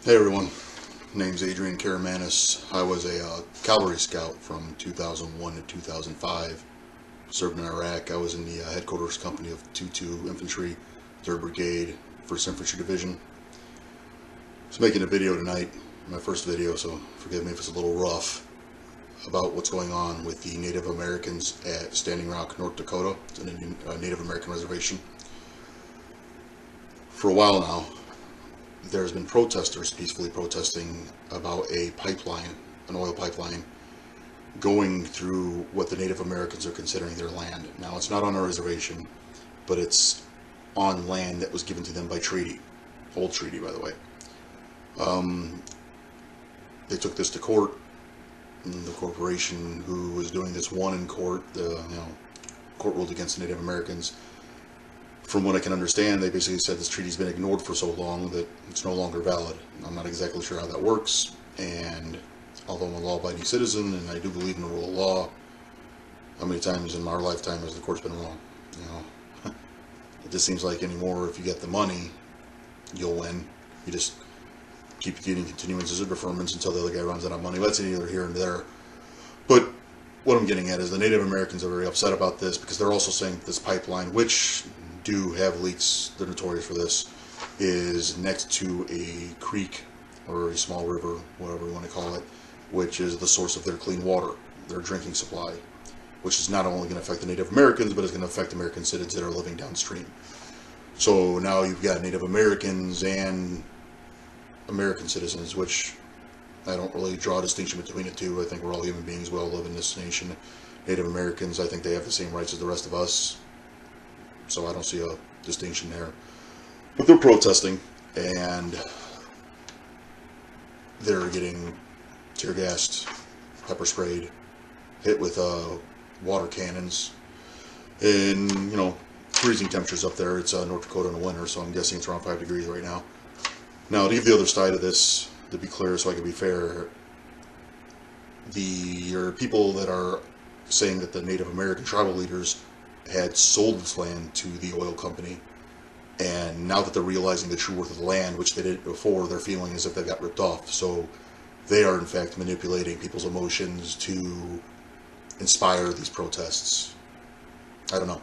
Hey everyone, name's Adrian Karamanis. I was a cavalry scout from 2001 to 2005. Served in Iraq. I was in the headquarters company of 2-2 Infantry, 3rd Brigade, 1st Infantry Division. I was making a video tonight, my first video, so forgive me if it's a little rough, about what's going on with the Native Americans at Standing Rock, North Dakota. It's an Indian, Native American reservation. For a while now, there's been protesters peacefully protesting about a pipeline, an oil pipeline, going through what the Native Americans are considering their land. Now, it's not on a reservation, but it's on land that was given to them by treaty. Old treaty, by the way. They took this to court, and the corporation who was doing this won in court. The court ruled against the Native Americans. From what I can understand, they basically said this treaty's been ignored for so long that it's no longer valid. I'm not exactly sure how that works, and although I'm a law-abiding citizen and I do believe in the rule of law, how many times in our lifetime has the court's been wrong? It just seems like anymore, if you get the money, you'll win. You just keep getting continuances or deferments until the other guy runs out of money. That's either here and there. But what I'm getting at is the Native Americans are very upset about this because they're also saying that this pipeline, which do have leaks, they're notorious for this, is next to a creek or a small river, whatever you want to call it, which is the source of their clean water, their drinking supply, which is not only going to affect the Native Americans, but it's going to affect American citizens that are living downstream. So now you've got Native Americans and American citizens, which I don't really draw a distinction between the two. I think we're all human beings, we all live in this nation. Native Americans, I think they have the same rights as the rest of us, so I don't see a distinction there. But they're protesting, and they're getting tear gassed, pepper sprayed, hit with water cannons, and freezing temperatures up there. It's North Dakota in the winter, so I'm guessing it's around 5 degrees right now. Now, to give the other side of this, to be clear, so I can be fair, there are people that are saying that the Native American tribal leaders had sold this land to the oil company, and now that they're realizing the true worth of the land, which they didn't before, they're feeling as if they got ripped off. So they are in fact manipulating people's emotions to inspire these protests. I don't know.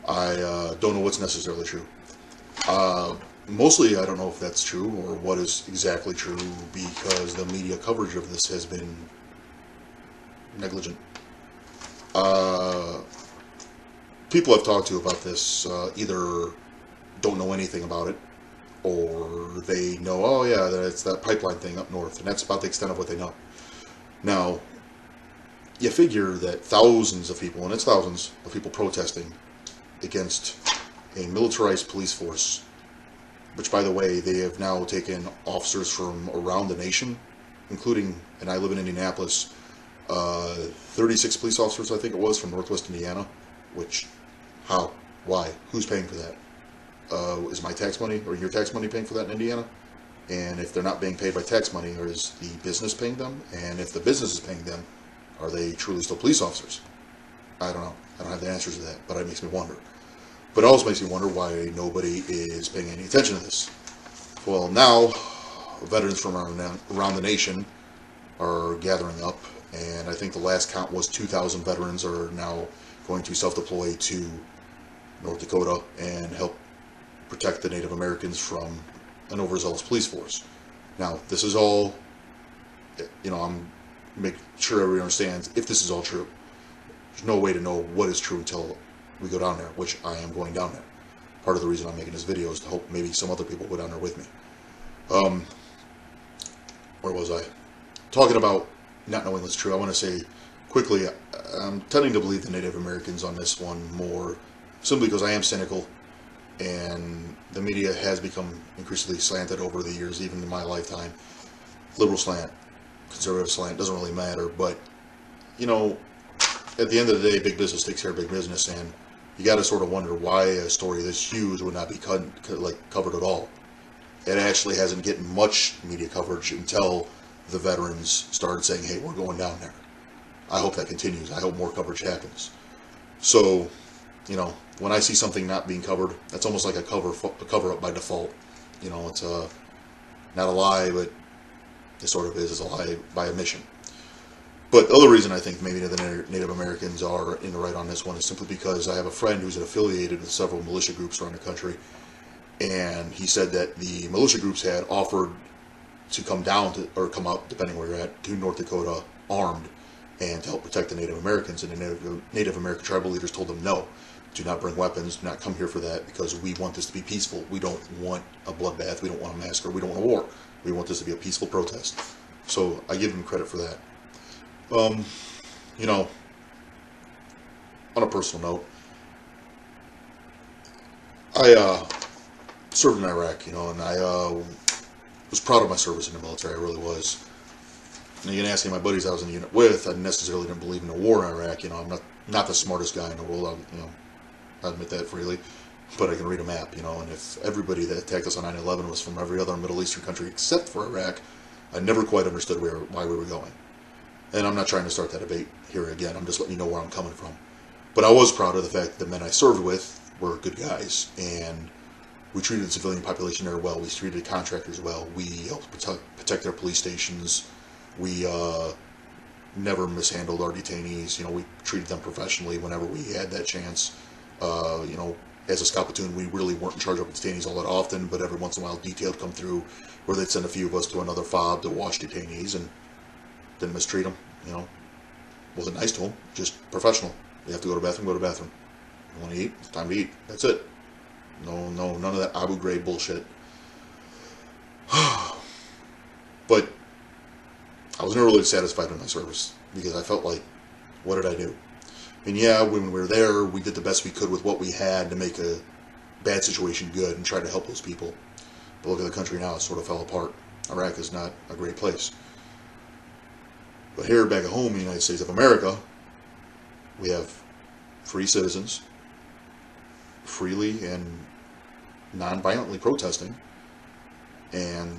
I don't know what's necessarily true. Mostly I don't know if that's true or what is exactly true, because the media coverage of this has been negligent. People I've talked to about this either don't know anything about it, or they know, oh yeah, it's that pipeline thing up north, and that's about the extent of what they know. Now, you figure that thousands of people, and it's thousands of people protesting against a militarized police force, which, by the way, they have now taken officers from around the nation, including, and I live in Indianapolis, 36 police officers, I think it was, from Northwest Indiana. Which, how, why, who's paying for that? Is my tax money or your tax money paying for that in Indiana? And if they're not being paid by tax money, or is the business paying them? And if the business is paying them, are they truly still police officers? I don't know. I don't have the answers to that, but it makes me wonder. But it also makes me wonder why nobody is paying any attention to this. Well, now, veterans from around the nation are gathering up, and I think the last count was 2,000 veterans are now going to self-deploy to North Dakota and help protect the Native Americans from an overzealous police force. Now, this is all, I'm making sure everyone understands, if this is all true. There's no way to know what is true until we go down there, which I am going down there. Part of the reason I'm making this video is to hope maybe some other people go down there with me. Where was I? Talking about not knowing what's true, I want to say quickly, I'm tending to believe the Native Americans on this one more, simply because I am cynical, and the media has become increasingly slanted over the years, even in my lifetime. Liberal slant, conservative slant, doesn't really matter, but, at the end of the day, big business takes care of big business, and you got to sort of wonder why a story this huge would not be covered at all. It actually hasn't gotten much media coverage until the veterans started saying, hey, we're going down there. I hope that continues. I hope more coverage happens. So, when I see something not being covered, that's almost like a cover up by default. It's Not a lie, but it sort of is. It's a lie by omission. But the other reason I think maybe the Native Americans are in the right on this one is simply because I have a friend who's affiliated with several militia groups around the country, and he said that the militia groups had offered to come down to, or come up, depending where you're at, to North Dakota armed and to help protect the Native Americans. And the Native American tribal leaders told them, no, do not bring weapons, do not come here for that, because we want this to be peaceful. We don't want a bloodbath, we don't want a massacre, we don't want a war. We want this to be a peaceful protest. So I give him credit for that. You know, on a personal note, I served in Iraq, you know, and I was proud of my service in the military. I really was. And you can ask any of my buddies I was in the unit with, I necessarily didn't believe in the war in Iraq. You know, I'm not the smartest guy in the world. I admit that freely. But I can read a map, you know, and if everybody that attacked us on 9/11 was from every other Middle Eastern country except for Iraq, I never quite understood why we were going. And I'm not trying to start that debate here again. I'm just letting you know where I'm coming from. But I was proud of the fact that the men I served with were good guys, and we treated the civilian population there well. We treated contractors well. We helped protect their police stations. We never mishandled our detainees. You know, we treated them professionally whenever we had that chance. You know, as a scout platoon, we really weren't in charge of detainees all that often, but every once in a while, detail would come through where they'd send a few of us to another fob to wash detainees, and didn't mistreat them. You know, wasn't nice to them, just professional. You have to go to the bathroom, go to the bathroom. You want to eat? It's time to eat. That's it. No, none of that Abu Ghraib bullshit. But I was never really satisfied with my service, because I felt like, what did I do? And yeah, when we were there, we did the best we could with what we had to make a bad situation good and try to help those people. But look at the country now, it sort of fell apart. Iraq is not a great place. But here, back at home in the United States of America, we have free citizens, freely and non-violently protesting. And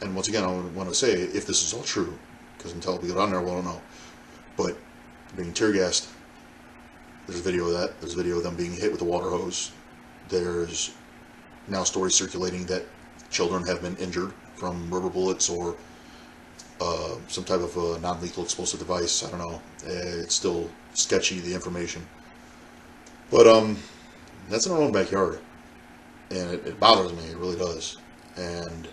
once again, I want to say, if this is all true, because until we get on there, we don't know. But being tear gassed, there's video of that. There's video of them being hit with a water hose. There's now stories circulating that children have been injured from rubber bullets or some type of non-lethal explosive device. I don't know. It's still sketchy, the information. But that's in our own backyard. And it bothers me. It really does. And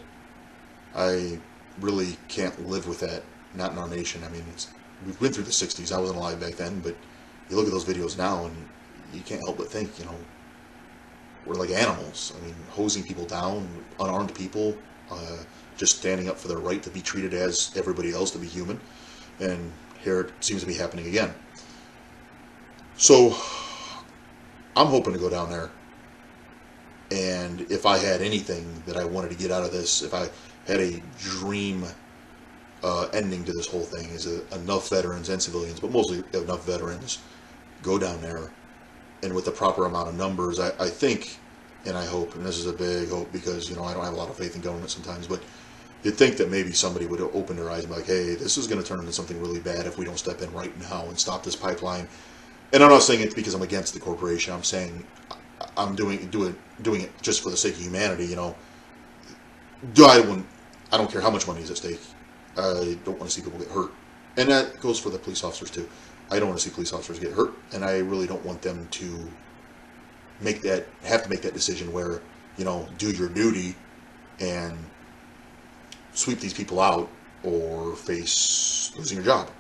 I really can't live with that. Not in our nation. I mean, we've been through the 60s. I wasn't alive back then, but you look at those videos now and you can't help but think, you know, we're like animals. I mean, hosing people down, unarmed people, just standing up for their right to be treated as everybody else, to be human. And here it seems to be happening again. So I'm hoping to go down there, and if I had anything that I wanted to get out of this, if I had a dream ending to this whole thing, is enough veterans and civilians, but mostly enough veterans, go down there, and with the proper amount of numbers, I think, and I hope, and this is a big hope, because, you know, I don't have a lot of faith in government sometimes, but you'd think that maybe somebody would open their eyes and be like, hey, this is going to turn into something really bad if we don't step in right now and stop this pipeline. And I'm not saying it because I'm against the corporation. I'm saying I'm doing it just for the sake of humanity, you know. I don't care how much money is at stake. I don't want to see people get hurt. And that goes for the police officers too. I don't want to see police officers get hurt, and I really don't want them to have to make that decision where, you know, do your duty and sweep these people out or face losing your job.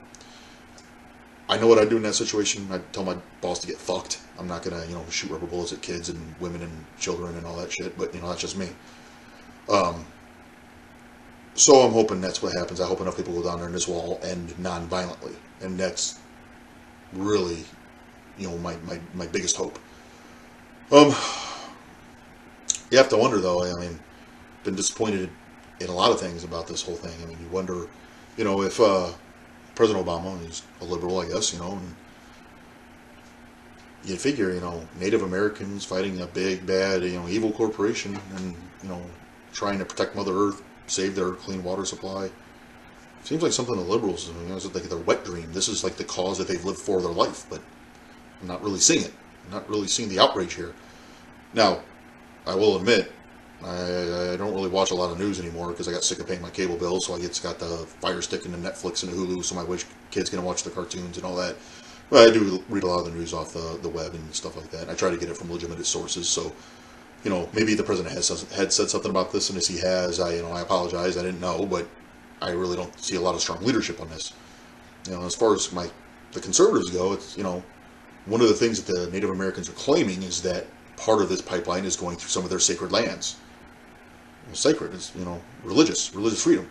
I know what I'd do in that situation. I'd tell my boss to get fucked. I'm not gonna, you know, shoot rubber bullets at kids and women and children and all that shit, but, you know, that's just me. So I'm hoping that's what happens. I hope enough people go down there and this will all end non-violently. And that's really, you know, my biggest hope. You have to wonder, though, I mean, been disappointed in a lot of things about this whole thing. I mean, you wonder, you know, if President Obama, he's a liberal, I guess, you know, and you'd figure, you know, Native Americans fighting a big, bad, you know, evil corporation and, you know, trying to protect Mother Earth, save their clean water supply. Seems like something the liberals, you know, it's like their wet dream. This is like the cause that they've lived for their life, but I'm not really seeing it. I'm not really seeing the outrage here. Now, I will admit, I don't really watch a lot of news anymore because I got sick of paying my cable bill, so I just got the Fire Stick and the Netflix and the Hulu, so my kids can watch the cartoons and all that. But I do read a lot of the news off the web and stuff like that. I try to get it from legitimate sources, so maybe the president had said something about this, and as he has, I apologize. I didn't know, but I really don't see a lot of strong leadership on this. As far as the conservatives go, it's one of the things that the Native Americans are claiming is that part of this pipeline is going through some of their sacred lands. Sacred is religious freedom.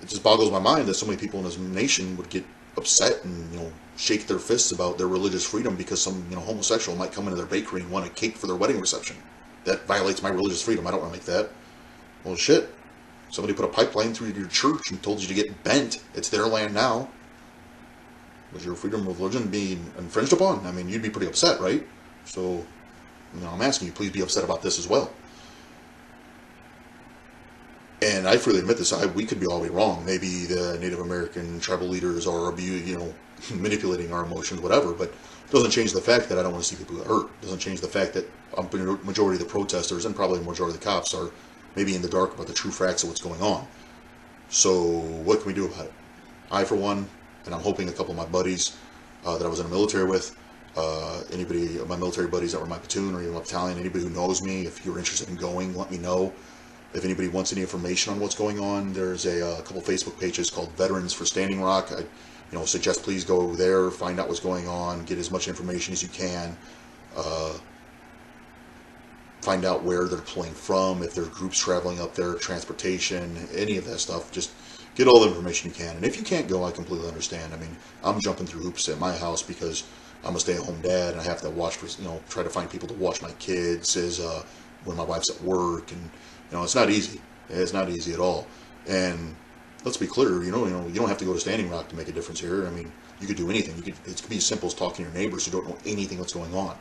It just boggles my mind that so many people in this nation would get upset and shake their fists about their religious freedom because some homosexual might come into their bakery and want a cake for their wedding reception. That violates my religious freedom. I don't want to make that. Well, shit. Somebody put a pipeline through your church and told you to get bent. It's their land now. Was your freedom of religion being infringed upon? I mean, you'd be pretty upset, right? So, I'm asking you, please be upset about this as well. And I freely admit this, we could be all the way wrong. Maybe the Native American tribal leaders are manipulating our emotions, whatever, but it doesn't change the fact that I don't want to see people get hurt. It doesn't change the fact that a majority of the protesters and probably the majority of the cops are maybe in the dark about the true facts of what's going on. So what can we do about it? I, for one, and I'm hoping a couple of my buddies that I was in the military with, anybody of my military buddies that were in my platoon or even my battalion, anybody who knows me, if you're interested in going, let me know. If anybody wants any information on what's going on, there's a couple Facebook pages called Veterans for Standing Rock. I suggest please go there, find out what's going on, get as much information as you can, find out where they're pulling from, if there are groups traveling up there, transportation, any of that stuff. Just get all the information you can. And if you can't go, I completely understand. I mean, I'm jumping through hoops at my house because I'm a stay-at-home dad and I have to watch, try to find people to watch my kids when my wife's at work, and it's not easy. It's not easy at all. And let's be clear, you don't have to go to Standing Rock to make a difference here. I mean, you could do anything. It could be as simple as talking to your neighbors who don't know anything what's going on.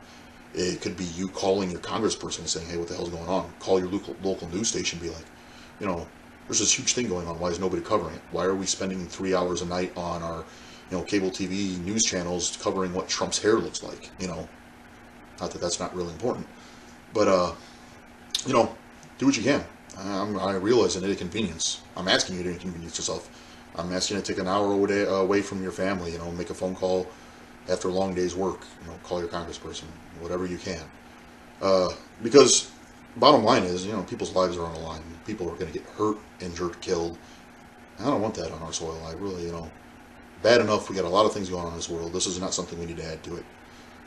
It could be you calling your congressperson and saying, hey, what the hell's going on? Call your local news station and be like, there's this huge thing going on. Why is nobody covering it? Why are we spending 3 hours a night on our, cable TV news channels covering what Trump's hair looks like? Not that that's not really important. But, do what you can. I realize an inconvenience. I'm asking you to inconvenience yourself. I'm asking you to take an hour away from your family, make a phone call after a long day's work, call your congressperson, whatever you can. Because bottom line is, people's lives are on the line. People are going to get hurt, injured, killed. I don't want that on our soil. I really, bad enough. We got a lot of things going on in this world. This is not something we need to add to it.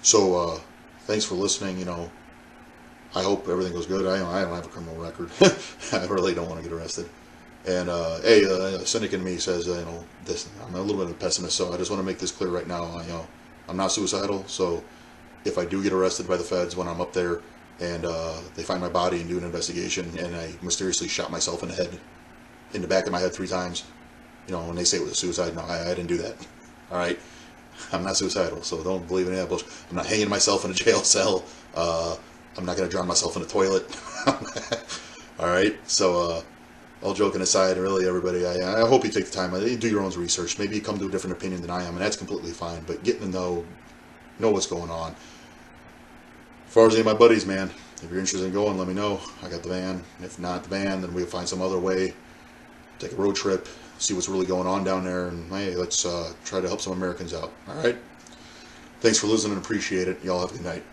So, thanks for listening. I hope everything goes good. I don't have a criminal record. I really don't want to get arrested. And hey, cynic in me says, this. I'm a little bit of a pessimist, so I just want to make this clear right now. I'm not suicidal, so if I do get arrested by the feds when I'm up there and they find my body and do an investigation, and I mysteriously shot myself in the back of my head 3 times, when they say it was a suicide, no, I didn't do that. All right, I'm not suicidal, so don't believe in that bullshit. I'm not hanging myself in a jail cell. I'm not going to drown myself in a toilet. All right, so all joking aside, really, everybody, I hope you take the time, do your own research. Maybe you come to a different opinion than I am, and that's completely fine, but getting to know what's going on. As far as any of my buddies, man, if you're interested in going, let me know. I got the van. If not the van, then we'll find some other way. Take a road trip, see what's really going on down there, and hey, let's try to help some Americans out. All right? Thanks for listening. Appreciate it. Y'all have a good night.